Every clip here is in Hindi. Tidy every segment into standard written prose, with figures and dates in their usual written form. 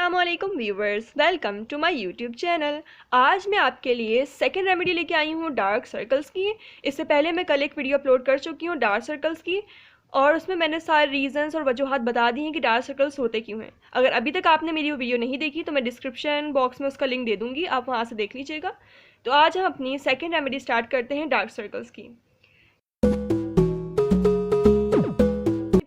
अस्सलामुअलैकुम viewers, welcome to my YouTube channel. आज मैं आपके लिए सेकंड रेमेडी लेके आई हूँ डार्क सर्कल्स की। इससे पहले मैं कल एक वीडियो अपलोड कर चुकी हूँ डार्क सर्कल्स की, और उसमें मैंने सारे रीजंस और वजूहात बता दी हैं कि डार्क सर्कल्स होते क्यों हैं। अगर अभी तक आपने मेरी वो वीडियो नहीं देखी तो मैं डिस्क्रिप्शन बॉक्स में उसका लिंक दे दूँगी, आप वहाँ से देख लीजिएगा। तो आज हम अपनी सेकेंड रेमेडी स्टार्ट करते हैं डार्क सर्कल्स की।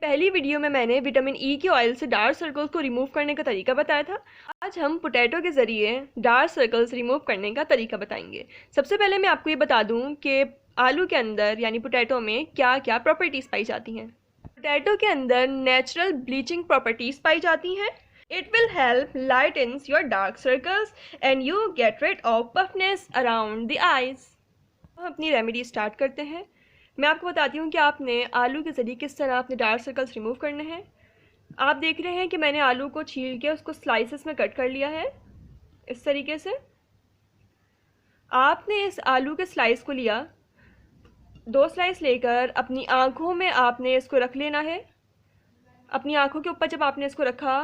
पहली वीडियो में मैंने विटामिन ई के ऑयल से डार्क सर्कल्स को रिमूव करने का तरीका बताया था। आज हम पोटैटो के ज़रिए डार्क सर्कल्स रिमूव करने का तरीका बताएंगे। सबसे पहले मैं आपको ये बता दूं कि आलू के अंदर यानी पोटैटो में क्या क्या प्रॉपर्टीज़ पाई जाती हैं। पोटैटो के अंदर नेचुरल ब्लीचिंग प्रॉपर्टीज़ पाई जाती हैं। It will help lighten your dark circles and you get rid of puffiness around the eyes. हम अपनी रेमेडी स्टार्ट करते हैं। मैं आपको बताती हूँ कि आपने आलू के ज़रिए किस तरह अपने डार्क सर्कल्स रिमूव करने हैं। आप देख रहे हैं कि मैंने आलू को छील के उसको स्लाइसेस में कट कर लिया है। इस तरीके से आपने इस आलू के स्लाइस को लिया, 2 स्लाइस लेकर अपनी आँखों में आपने इसको रख लेना है। अपनी आँखों के ऊपर जब आपने इसको रखा,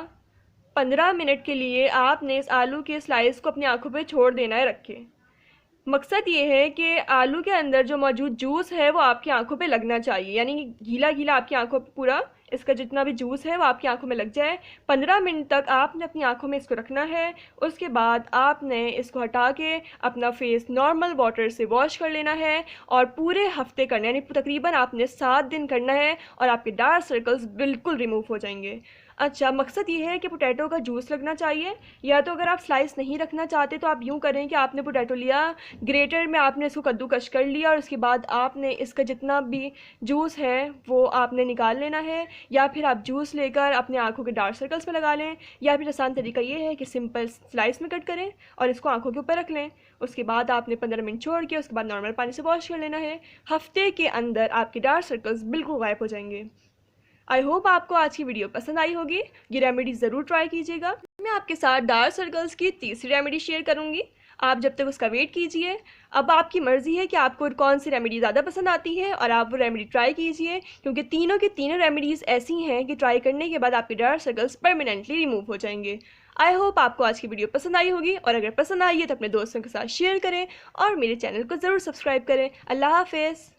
15 मिनट के लिए आपने इस आलू के स्लाइस को अपनी आँखों पे छोड़ देना है रख के। मकसद ये है कि आलू के अंदर जो मौजूद जूस है वो आपकी आंखों पे लगना चाहिए, यानी कि गीला गीला आपकी आंखों पे पूरा इसका जितना भी जूस है वो आपकी आंखों में लग जाए। 15 मिनट तक आपने अपनी आंखों में इसको रखना है। उसके बाद आपने इसको हटा के अपना फेस नॉर्मल वाटर से वॉश कर लेना है, और पूरे हफ्ते करना है, यानी तकरीबन आपने 7 दिन करना है, और आपके डार्क सर्कल्स बिल्कुल रिमूव हो जाएंगे। अच्छा, मकसद ये है कि पोटैटो का जूस लगना चाहिए, या तो अगर आप स्लाइस नहीं रखना चाहते तो आप यूँ करें कि आपने पोटैटो लिया, ग्रेटर में आपने इसको कद्दूकश कर लिया, और उसके बाद आपने इसका जितना भी जूस है वो आपने निकाल लेना है। या फिर आप जूस लेकर अपने आँखों के डार्क सर्कल्स में लगा लें, या फिर आसान तरीका ये है कि सिंपल स्लाइस में कट करें और इसको आँखों के ऊपर रख लें। उसके बाद आपने 15 मिनट छोड़ के उसके बाद नॉर्मल पानी से वॉश कर लेना है। हफ्ते के अंदर आपके डार्क सर्कल्स बिल्कुल गायब हो जाएंगे। आई होप आपको आज की वीडियो पसंद आई होगी। ये रेमेडी ज़रूर ट्राई कीजिएगा। मैं आपके साथ डार्क सर्कल्स की तीसरी रेमेडी शेयर करूंगी। आप जब तक उसका वेट कीजिए। अब आपकी मर्ज़ी है कि आपको कौन सी रेमेडी ज़्यादा पसंद आती है, और आप वो रेमेडी ट्राई कीजिए, क्योंकि तीनों की तीनों रेमेडीज़ ऐसी हैं कि ट्राई करने के बाद आपके डार्क सर्कल्स परमानेंटली रिमूव हो जाएंगे। आई होप आपको आज की वीडियो पसंद आई होगी, और अगर पसंद आई है तो अपने दोस्तों के साथ शेयर करें और मेरे चैनल को ज़रूर सब्सक्राइब करें। अल्लाह हाफिज़।